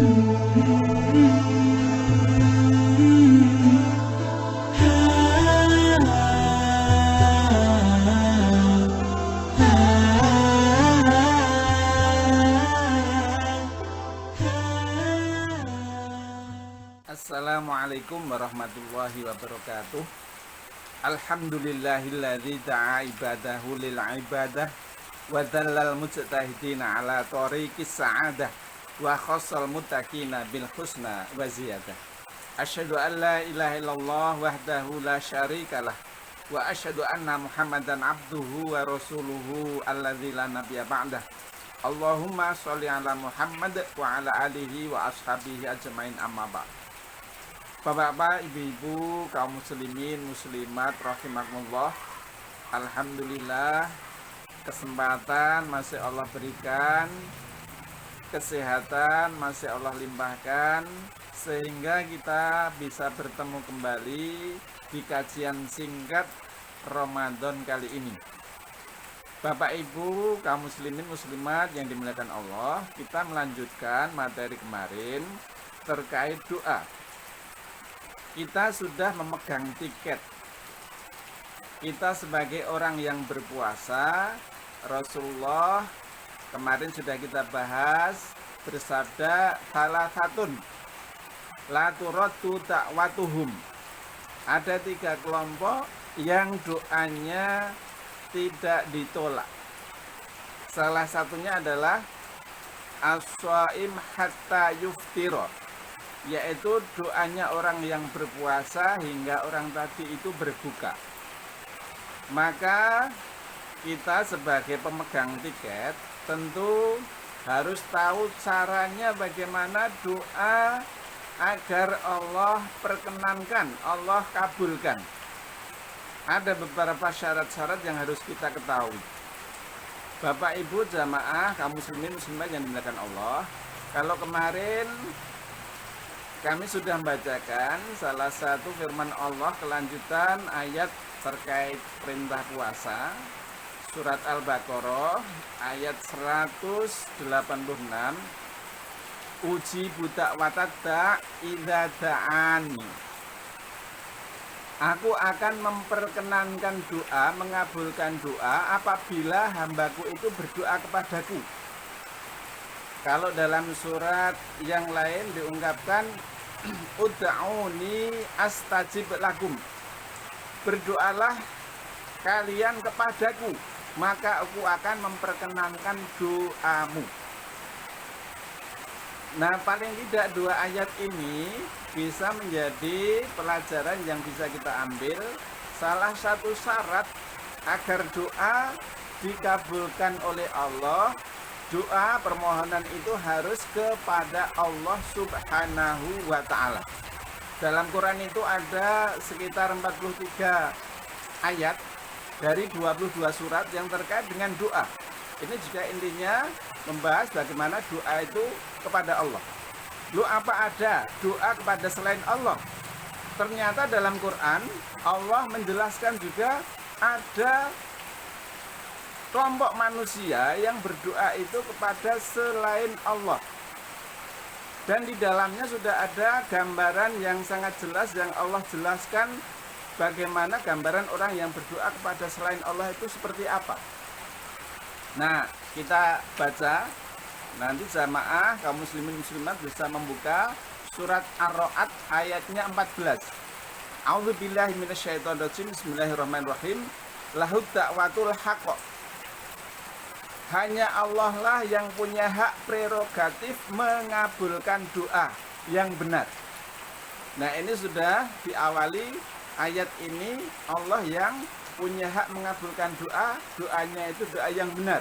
Assalamualaikum warahmatullahi wabarakatuh. Alhamdulillahilladzi da'a ibadahu lil ibadah wa dallal mujtahidina ala tariqis sa'adah wa khassal muttaqina bil husna wa ziyadah. Asyhadu an la ilaha illallah wahdahu la syarikalah wa asyhadu anna Muhammadan abduhu wa rasuluhu alladzi la nabiyya ba'dah. Allahumma sholli ala Muhammad wa ala alihi wa ashabihi ajmain, amma ba'd. Bapak-bapak, ibu-ibu, kaum muslimin, muslimat, rahimakumullah. Alhamdulillah, kesempatan masih Allah berikan, kesehatan masih Allah limpahkan, sehingga kita bisa bertemu kembali di kajian singkat Ramadan kali ini. Bapak Ibu, kaum muslimin, muslimat yang dimuliakan Allah, kita melanjutkan materi kemarin terkait doa. Kita sudah memegang tiket. Kita sebagai orang yang berpuasa, Rasulullah kemarin sudah kita bahas bersabda salasatun la turaddu da'watuhum. Ada 3 kelompok yang doanya tidak ditolak. Salah satunya adalah as-shaim hatta yuftira, yaitu doanya orang yang berpuasa hingga orang tadi itu berbuka. Maka kita sebagai pemegang tiket tentu harus tahu caranya bagaimana doa agar Allah perkenankan, Allah kabulkan. Ada beberapa syarat-syarat yang harus kita ketahui. Bapak Ibu jamaah kaum muslimin muslimat yang dimuliakan Allah, kalau kemarin kami sudah membacakan salah satu firman Allah kelanjutan ayat terkait perintah puasa, surat Al-Baqarah ayat 186. Uji budak watadda idza da'ani. Aku akan memperkenankan doa, mengabulkan doa apabila hambaku itu berdoa kepadaku. Kalau dalam surat yang lain diungkapkan ud'auni astajib lakum. Berdoalah kalian kepadaku, maka aku akan memperkenankan doamu. Nah, paling tidak 2 ayat ini bisa menjadi pelajaran yang bisa kita ambil. Salah satu syarat agar doa dikabulkan oleh Allah, doa permohonan itu harus kepada Allah Subhanahu wa ta'ala. Dalam Quran itu ada sekitar 43 ayat dari 22 surat yang terkait dengan doa. Ini juga intinya membahas bagaimana doa itu kepada Allah. Lu apa ada doa kepada selain Allah? Ternyata dalam Quran Allah menjelaskan juga ada kelompok manusia yang berdoa itu kepada selain Allah. Dan di dalamnya sudah ada gambaran yang sangat jelas yang Allah jelaskan bagaimana gambaran orang yang berdoa kepada selain Allah itu seperti apa. Nah, kita baca nanti jamaah kaum muslimin muslimat bisa membuka surat Ar-Ra'd ayatnya 14. A'udzubillahi minasyaitonirrajim. Bismillahirrahmanirrahim. Lahud da'watul haqq. Hanya Allah lah yang punya hak prerogatif mengabulkan doa yang benar. Nah, ini sudah diawali ayat ini, Allah yang punya hak mengabulkan doa, doanya itu doa yang benar.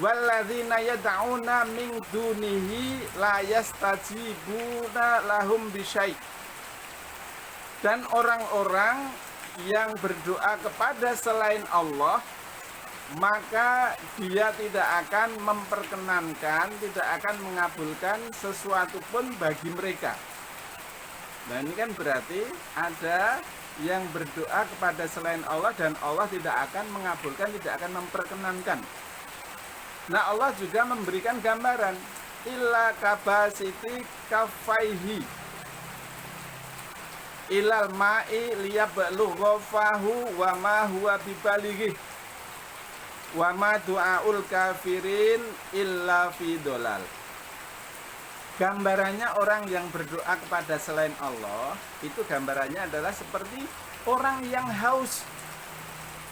Walladzina yad'una min dunihi la yastajibuna lahum bisyai'. Dan orang-orang yang berdoa kepada selain Allah, maka dia tidak akan memperkenankan, tidak akan mengabulkan sesuatu pun bagi mereka. Nah, ini kan berarti ada yang berdoa kepada selain Allah dan Allah tidak akan mengabulkan, tidak akan memperkenankan. Nah, Allah juga memberikan gambaran illa kabasiti kafaihi ilal ma'i liyablu fahu wa ma huwa bibalighi wa ma du'aul kafirin illa fi dolal. Gambarannya orang yang berdoa kepada selain Allah itu gambarannya adalah seperti orang yang haus.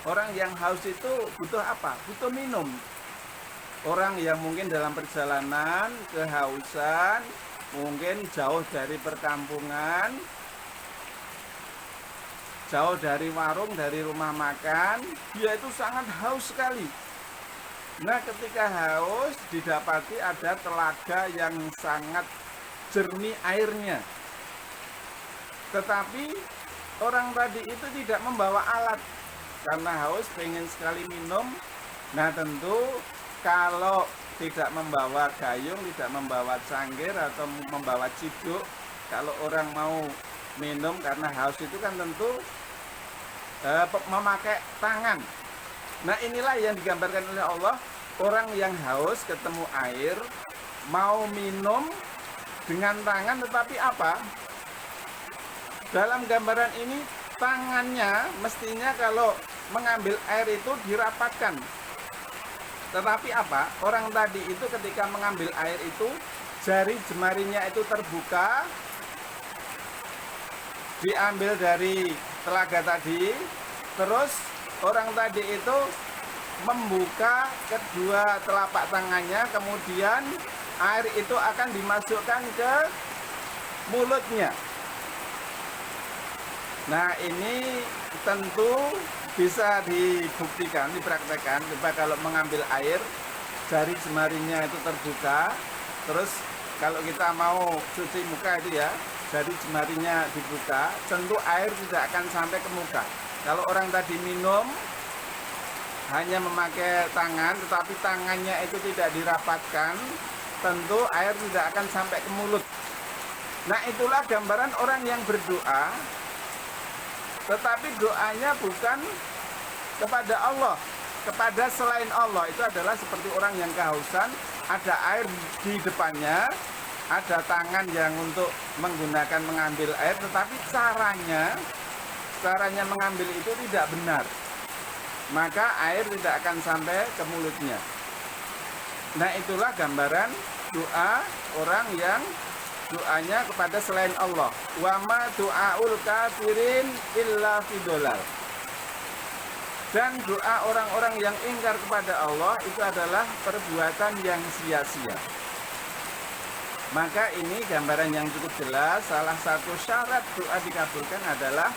Orang yang haus itu butuh apa? Butuh minum. Orang yang mungkin dalam perjalanan kehausan, mungkin jauh dari perkampungan, jauh dari warung, dari rumah makan, dia itu sangat haus sekali. Nah, ketika haus didapati ada telaga yang sangat jernih airnya. Tetapi orang tadi itu tidak membawa alat karena haus, pengen sekali minum. Nah, tentu kalau tidak membawa gayung, tidak membawa cangkir atau membawa ciduk, kalau orang mau minum karena haus itu kan tentu memakai tangan. Nah, inilah yang digambarkan oleh Allah, orang yang haus ketemu air, mau minum dengan tangan, tetapi apa? Dalam gambaran ini tangannya mestinya kalau mengambil air itu dirapatkan. Tetapi apa? Orang tadi itu ketika mengambil air itu jari jemarinya itu terbuka, diambil dari telaga tadi, terus orang tadi itu membuka kedua telapak tangannya, kemudian air itu akan dimasukkan ke mulutnya. Nah, ini tentu bisa dibuktikan, dipraktekkan. Coba kalau mengambil air, jari jemarinya itu terbuka, terus kalau kita mau cuci muka itu ya, jari jemarinya dibuka, tentu air tidak akan sampai ke muka. Kalau orang tadi minum hanya memakai tangan, tetapi tangannya itu tidak dirapatkan, tentu air tidak akan sampai ke mulut. Nah, itulah gambaran orang yang berdoa, tetapi doanya bukan kepada Allah, kepada selain Allah. Itu adalah seperti orang yang kehausan, ada air di depannya, ada tangan yang untuk menggunakan mengambil air, tetapi caranya mengambil itu tidak benar, maka air tidak akan sampai ke mulutnya. Nah, itulah gambaran doa orang yang doanya kepada selain Allah. Wa ma du'aul kafirin illa fi dolal. Dan doa orang-orang yang ingkar kepada Allah itu adalah perbuatan yang sia-sia. Maka ini gambaran yang cukup jelas. Salah satu syarat doa dikabulkan adalah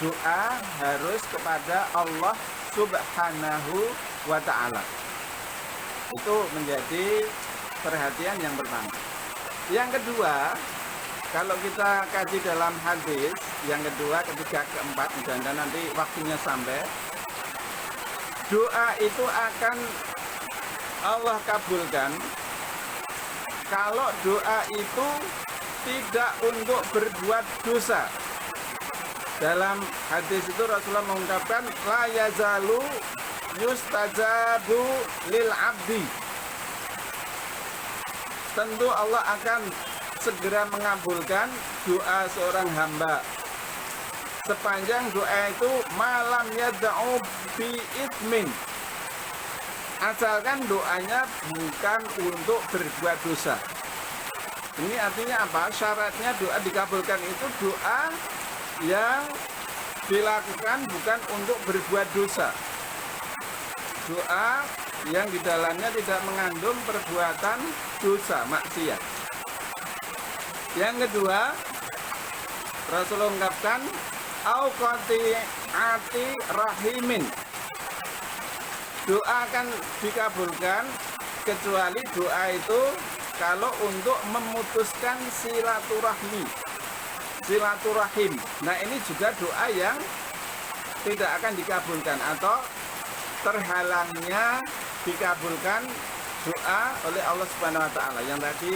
doa harus kepada Allah Subhanahu wa ta'ala. Itu menjadi perhatian yang pertama. Yang kedua, kalau kita kaji dalam hadis yang kedua, ketiga, keempat, dan nanti waktunya sampai, doa itu akan Allah kabulkan kalau doa itu tidak untuk berbuat dosa. Dalam hadis itu Rasulullah mengungkapkan, la yazalu yustajabu lil abdi. Tentu Allah akan segera mengabulkan doa seorang hamba sepanjang doa itu malam yad'u bi itsmin, asalkan doanya bukan untuk berbuat dosa. Ini artinya apa? Syaratnya doa dikabulkan itu doa yang dilakukan bukan untuk berbuat dosa, doa yang di dalamnya tidak mengandung perbuatan dosa, maksiat. Yang kedua, Rasulullah mengungkapkan au qati'ati rahimin, doa akan dikabulkan kecuali doa itu kalau untuk memutuskan silaturahmi, silaturahim. Nah, ini juga doa yang tidak akan dikabulkan atau terhalangnya dikabulkan doa oleh Allah Subhanahu wa taala. Yang tadi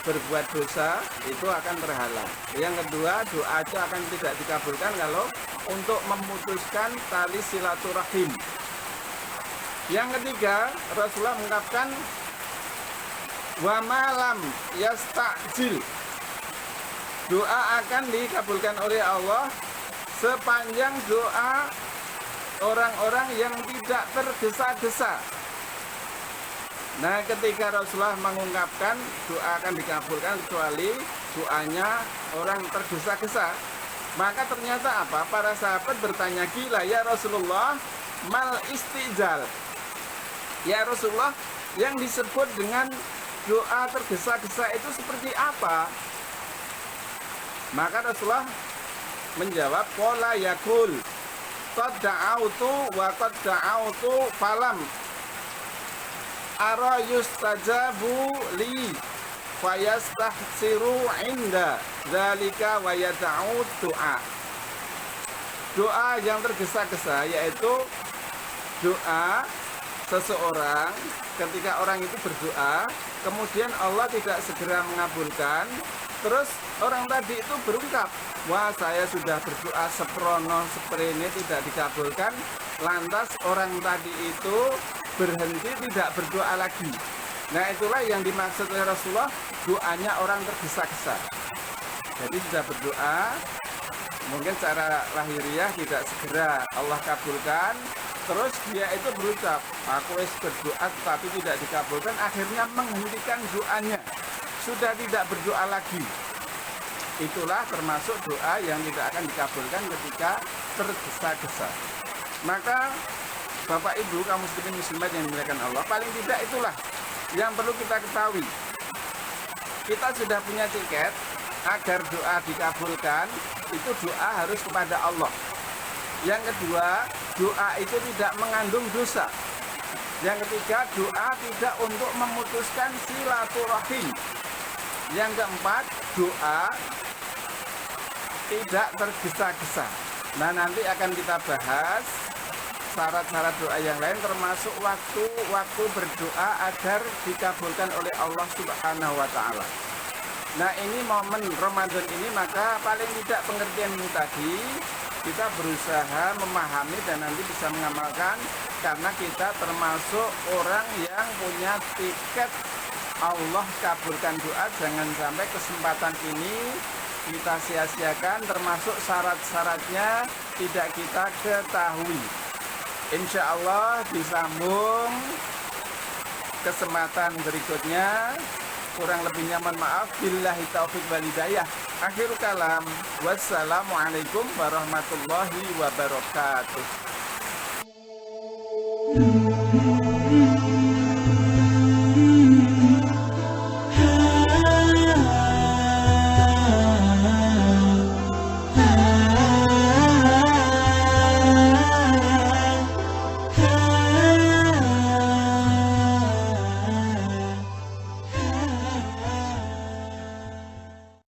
berbuat dosa itu akan terhalang. Yang kedua, doa itu akan tidak dikabulkan kalau untuk memutuskan tali silaturahim. Yang ketiga, Rasulullah mengungkapkan Wa malam yasta'jil, doa akan dikabulkan oleh Allah sepanjang doa orang-orang yang tidak tergesa-gesa. Nah, ketika Rasulullah mengungkapkan doa akan dikabulkan kecuali doanya orang tergesa-gesa, maka ternyata apa? Para sahabat bertanya, gila ya Rasulullah, mal istijal. Ya Rasulullah, yang disebut dengan doa tergesa-gesa itu seperti apa? Maka Rasulullah menjawab, qala yakul qad da'autu wa qad da'autu falam ara yustajabu li fayastahsiru inda dzalika wa yad'u doa. Doa yang tergesa-gesa yaitu doa seseorang ketika orang itu berdoa kemudian Allah tidak segera mengabulkan, terus orang tadi itu berungkap, wah saya sudah berdoa seprono seprene tidak dikabulkan, lantas orang tadi itu berhenti tidak berdoa lagi. Nah itulah yang dimaksud oleh Rasulullah, doanya orang tergesa-gesa. Jadi sudah berdoa, mungkin secara lahiriah tidak segera Allah kabulkan, terus dia itu berucap, aku wis berdoa tapi tidak dikabulkan, akhirnya menghentikan doanya, sudah tidak berdoa lagi. Itulah termasuk doa yang tidak akan dikabulkan ketika tergesa-gesa. Maka Bapak Ibu kaum muslimin muslimat yang dimuliakan Allah, paling tidak itulah yang perlu kita ketahui. Kita sudah punya tiket agar doa dikabulkan, itu doa harus kepada Allah. Yang kedua, doa itu tidak mengandung dosa. Yang ketiga, doa tidak untuk memutuskan silaturahim. Yang keempat, doa tidak tergesa-gesa. Nah, nanti akan kita bahas syarat-syarat doa yang lain, termasuk waktu berdoa agar dikabulkan oleh Allah Subhanahu wa Ta'ala. Nah, ini momen Ramadan ini, maka paling tidak pengertian ini tadi kita berusaha memahami dan nanti bisa mengamalkan, karena kita termasuk orang yang punya tiket Allah kabulkan doa. Jangan sampai kesempatan ini kita sia-siakan, termasuk syarat-syaratnya tidak kita ketahui. Insya Allah disambung kesempatan berikutnya. Kurang lebihnya mohon maaf. Billahi taufiq wal hidayah. Akhirul kalam. Wassalamualaikum warahmatullahi wabarakatuh.